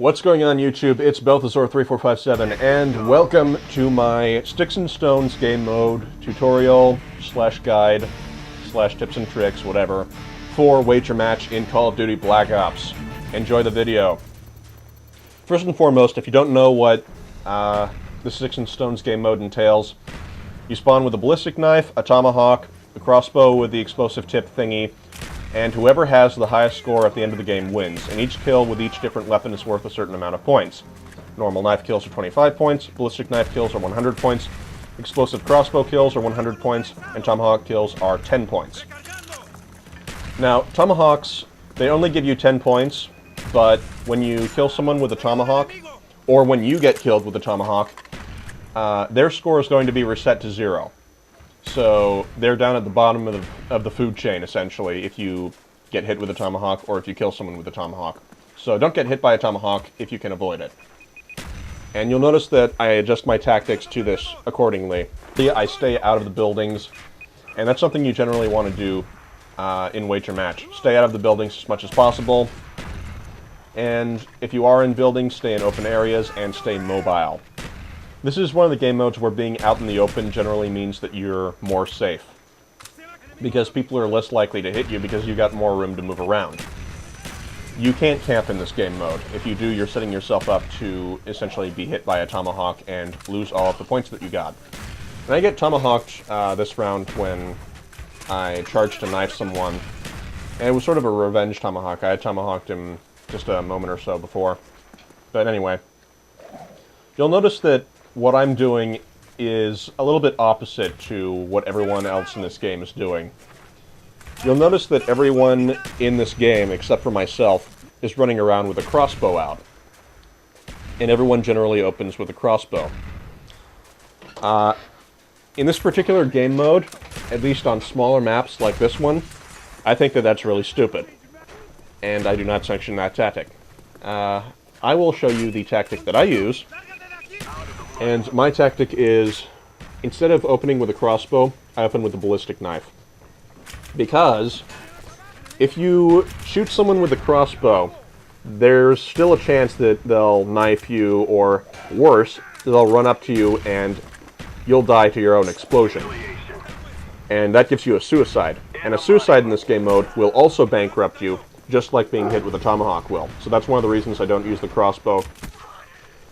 What's going on YouTube? It's Belthazor3457 and welcome to my Sticks and Stones game mode tutorial slash guide slash tips and tricks, whatever, for Wager Match in Call of Duty Black Ops. Enjoy the video. First and foremost, if you don't know what the Sticks and Stones game mode entails, you spawn with a ballistic knife, a tomahawk, a crossbow with the explosive tip thingy, and whoever has the highest score at the end of the game wins, and each kill with each different weapon is worth a certain amount of points. Normal knife kills are 25 points, ballistic knife kills are 100 points, explosive crossbow kills are 100 points, and tomahawk kills are 10 points. Now, tomahawks, they only give you 10 points, but when you kill someone with a tomahawk, or when you get killed with a tomahawk, their score is going to be reset to 0. So they're down at the bottom of the food chain, essentially, if you get hit with a tomahawk or if you kill someone with a tomahawk. So don't get hit by a tomahawk if you can avoid it. And you'll notice that I adjust my tactics to this accordingly. I stay out of the buildings, and that's something you generally want to do in Wager Match. Stay out of the buildings as much as possible, and if you are in buildings, stay in open areas and stay mobile. This is one of the game modes where being out in the open generally means that you're more safe, because people are less likely to hit you because you've got more room to move around. You can't camp in this game mode. If you do, you're setting yourself up to essentially be hit by a tomahawk and lose all of the points that you got. And I get tomahawked this round when I charged to knife someone, and it was sort of a revenge tomahawk. I had tomahawked him just a moment or so before. But anyway, you'll notice that what I'm doing is a little bit opposite to what everyone else in this game is doing. You'll notice that everyone in this game, except for myself, is running around with a crossbow out. And everyone generally opens with a crossbow. In this particular game mode, at least on smaller maps like this one, I think that that's really stupid. And I do not sanction that tactic. I will show you the tactic that I use. And my tactic is, instead of opening with a crossbow, I open with a ballistic knife. Because if you shoot someone with a crossbow, there's still a chance that they'll knife you, or worse, they'll run up to you and you'll die to your own explosion. And that gives you a suicide. And a suicide in this game mode will also bankrupt you, just like being hit with a tomahawk will. So that's one of the reasons I don't use the crossbow,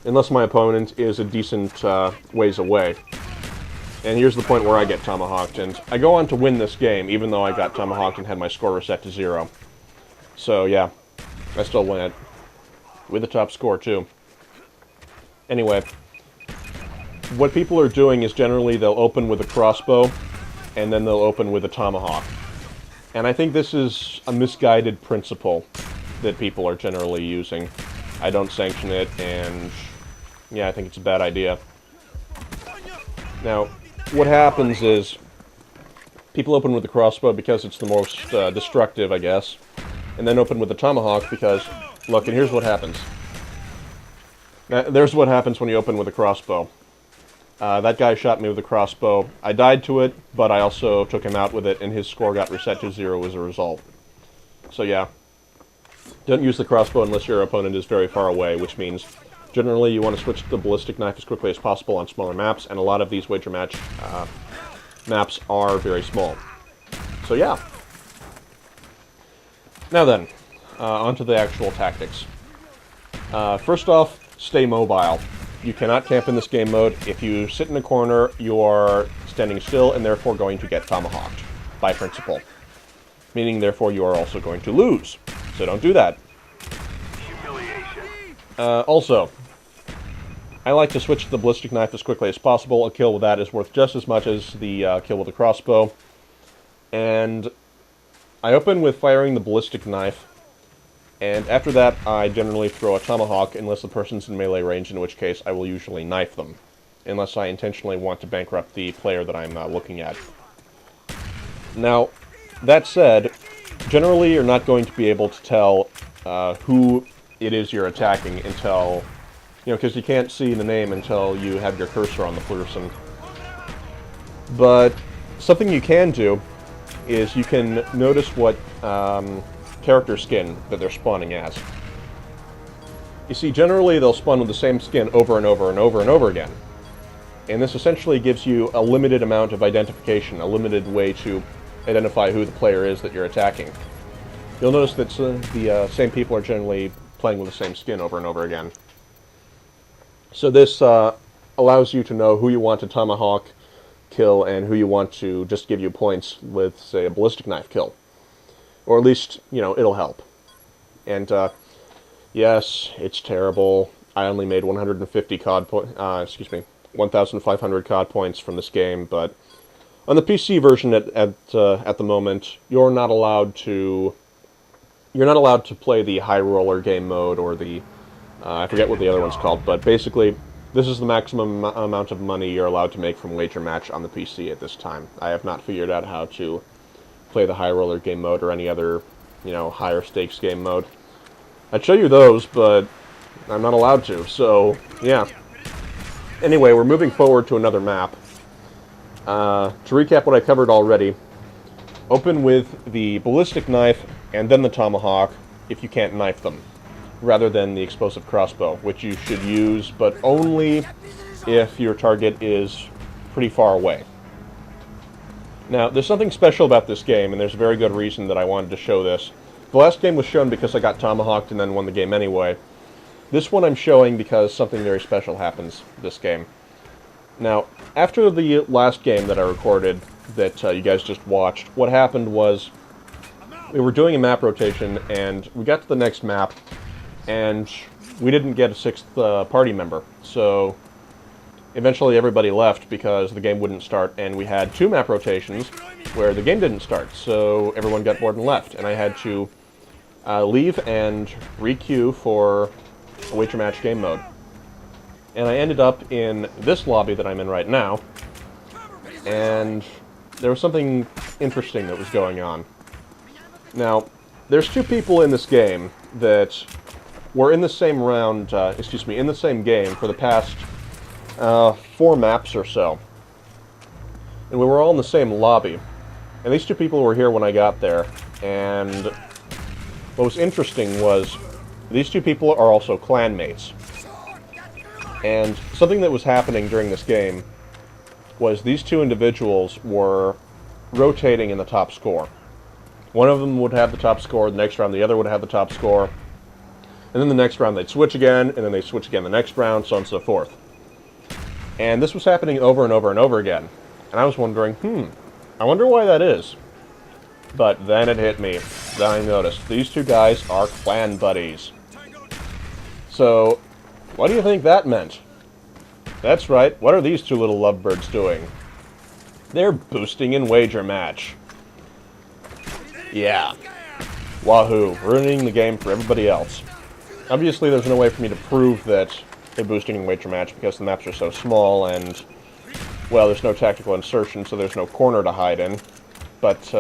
unless my opponent is a decent ways away. And here's the point where I get tomahawked, and I go on to win this game, even though I got tomahawked and had my score reset to 0. So yeah, I still win it. With a top score, too. Anyway, what people are doing is generally they'll open with a crossbow, and then they'll open with a tomahawk. And I think this is a misguided principle that people are generally using. I don't sanction it, and yeah, I think it's a bad idea. Now, what happens is people open with the crossbow because it's the most destructive, I guess, and then open with the tomahawk because, look, and here's what happens. Now, there's what happens when you open with a crossbow. That guy shot me with a crossbow. I died to it, but I also took him out with it, and his score got reset to 0 as a result. So yeah. Don't use the crossbow unless your opponent is very far away, which means generally you want to switch to the ballistic knife as quickly as possible on smaller maps, and a lot of these Wager Match maps are very small. So yeah. Now then, onto the actual tactics. First off, stay mobile. You cannot camp in this game mode. If you sit in a corner, you are standing still and therefore going to get tomahawked, by principle. Meaning, therefore, you are also going to lose. So don't do that. Also, I like to switch to the ballistic knife as quickly as possible. A kill with that is worth just as much as the kill with a crossbow. And I open with firing the ballistic knife, and after that I generally throw a tomahawk unless the person's in melee range, in which case I will usually knife them, unless I intentionally want to bankrupt the player that I'm looking at. Now, that said, generally, you're not going to be able to tell who it is you're attacking until, because you can't see the name until you have your cursor on the person. But something you can do is you can notice what character skin that they're spawning as. You see, generally they'll spawn with the same skin over and over and over and over again. And this essentially gives you a limited amount of identification, a limited way to identify who the player is that you're attacking. You'll notice that the same people are generally playing with the same skin over and over again. So this allows you to know who you want to tomahawk kill and who you want to just give you points with, say, a ballistic knife kill. Or at least, you know, it'll help. And, yes, it's terrible. I only made 150 COD points, 1,500 COD points from this game, but on the PC version at the moment, you're not allowed to play the high roller game mode or the I forget what the other one's called, but basically this is the maximum amount of money you're allowed to make from Wager Match on the PC at this time. I have not figured out how to play the high roller game mode or any other, you know, higher stakes game mode. I'd show you those, but I'm not allowed to, so yeah. Anyway, we're moving forward to another map. To recap what I covered already, open with the ballistic knife and then the tomahawk if you can't knife them, rather than the explosive crossbow, which you should use, but only if your target is pretty far away. Now, there's something special about this game, and there's a very good reason that I wanted to show this. The last game was shown because I got tomahawked and then won the game anyway. This one I'm showing because something very special happens this game. Now, after the last game that I recorded that you guys just watched, what happened was we were doing a map rotation, and we got to the next map, and we didn't get a sixth party member. So eventually everybody left because the game wouldn't start, and we had 2 map rotations where the game didn't start, so everyone got bored and left, and I had to leave and re-queue for a Wager Match game mode. And I ended up in this lobby that I'm in right now, and there was something interesting that was going on. Now, there's 2 people in this game that were in the same round, in the same game for the past 4 maps or so. And we were all in the same lobby. And these 2 people were here when I got there, and what was interesting was these 2 people are also clanmates. And something that was happening during this game was these 2 individuals were rotating in the top score. One of them would have the top score, the next round the other would have the top score, and then the next round they'd switch again, and then they'd switch again the next round, so on and so forth. And this was happening over and over and over again. And I was wondering, I wonder why that is. But then it hit me. Then I noticed these 2 guys are clan buddies. So, what do you think that meant? That's right, what are these 2 little lovebirds doing? They're boosting in Wager Match. Yeah. Wahoo, ruining the game for everybody else. Obviously, there's no way for me to prove that they're boosting in Wager Match because the maps are so small and, well, there's no tactical insertion, so there's no corner to hide in. But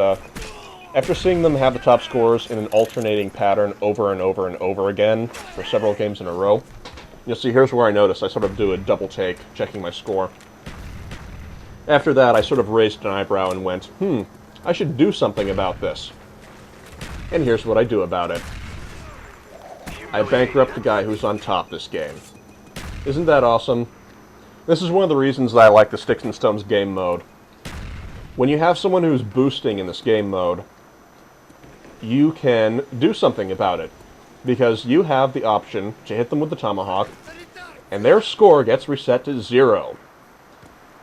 after seeing them have the top scores in an alternating pattern over and over and over again for several games in a row, you'll see here's where I noticed. I sort of do a double take, checking my score. After that, I sort of raised an eyebrow and went, I should do something about this. And here's what I do about it. I bankrupt the guy who's on top this game. Isn't that awesome? This is one of the reasons that I like the Sticks and Stones game mode. When you have someone who's boosting in this game mode, you can do something about it. Because you have the option to hit them with the tomahawk, and their score gets reset to 0.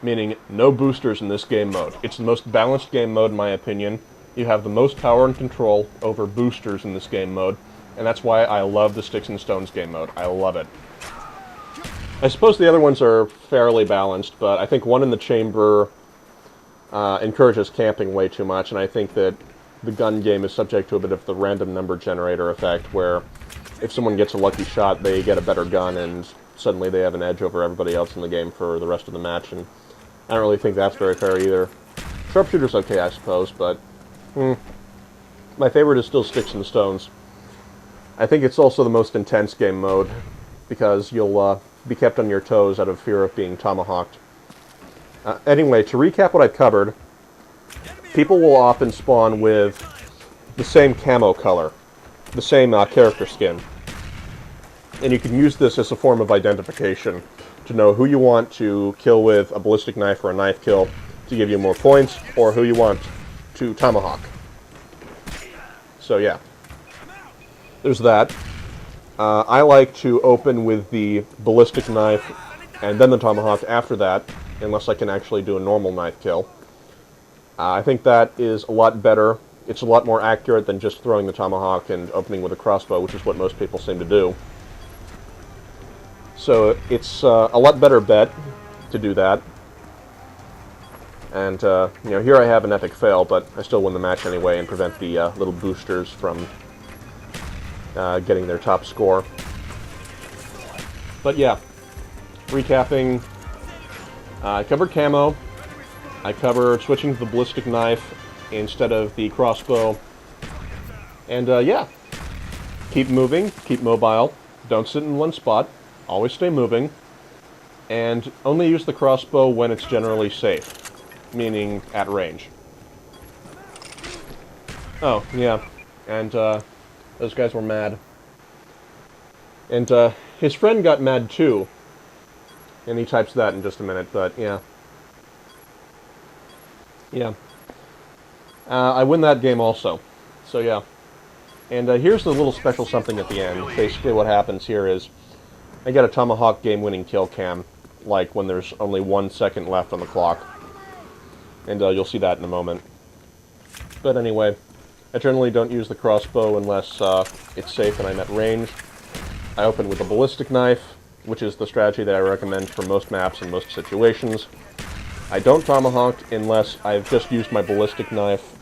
Meaning, no boosters in this game mode. It's the most balanced game mode in my opinion. You have the most power and control over boosters in this game mode, and that's why I love the Sticks and Stones game mode. I love it. I suppose the other ones are fairly balanced, but I think One in the Chamber encourages camping way too much, and I think that the gun game is subject to a bit of the random number generator effect, where if someone gets a lucky shot, they get a better gun, and suddenly they have an edge over everybody else in the game for the rest of the match, and I don't really think that's very fair either. Sharpshooter's okay, I suppose, but my favorite is still Sticks and Stones. I think it's also the most intense game mode, because you'll be kept on your toes out of fear of being tomahawked. Anyway, to recap what I've covered, people will often spawn with the same camo color, the same character skin. And you can use this as a form of identification to know who you want to kill with a ballistic knife or a knife kill to give you more points, or who you want to tomahawk. So yeah, there's that. I like to open with the ballistic knife and then the tomahawk after that, unless I can actually do a normal knife kill. I think that is a lot better. It's a lot more accurate than just throwing the tomahawk and opening with a crossbow, which is what most people seem to do. So it's a lot better bet to do that. And, you know, here I have an epic fail, but I still win the match anyway and prevent the little boosters from getting their top score. But yeah, recapping, I covered camo, I covered switching to the ballistic knife instead of the crossbow, and yeah, keep moving, keep mobile, don't sit in one spot, always stay moving, and only use the crossbow when it's generally safe, meaning at range. Oh, yeah, and those guys were mad. And his friend got mad too, and he types that in just a minute, but yeah. Yeah. I win that game also, so yeah. And here's the little special something at the end. Basically what happens here is I get a tomahawk game-winning kill cam, like when there's only 1 second left on the clock. And you'll see that in a moment. But anyway, I generally don't use the crossbow unless it's safe and I'm at range. I open with a ballistic knife, which is the strategy that I recommend for most maps and most situations. I don't tomahawk unless I've just used my ballistic knife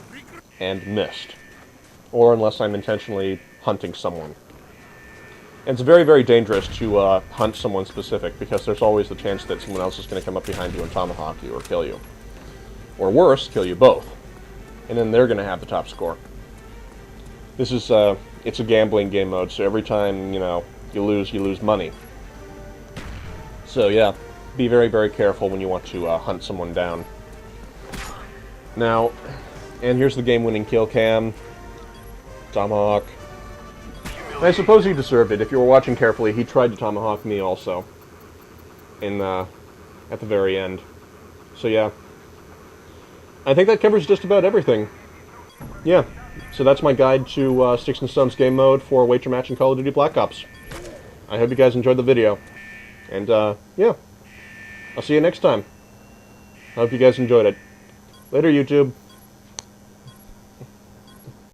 and missed, or unless I'm intentionally hunting someone. And it's very, very dangerous to hunt someone specific, because there's always the chance that someone else is going to come up behind you and tomahawk you or kill you. Or worse, kill you both. And then they're going to have the top score. This is, it's a gambling game mode, so every time, you know, you lose money. So yeah, be very, very careful when you want to hunt someone down. Now, and here's the game-winning kill cam. Tomahawk. I suppose he deserved it. If you were watching carefully, he tried to tomahawk me also. At the very end. So yeah. I think that covers just about everything. Yeah. So that's my guide to Sticks and Stones game mode for Wager Match in Call of Duty Black Ops. I hope you guys enjoyed the video. And, yeah. I'll see you next time. I hope you guys enjoyed it. Later, YouTube.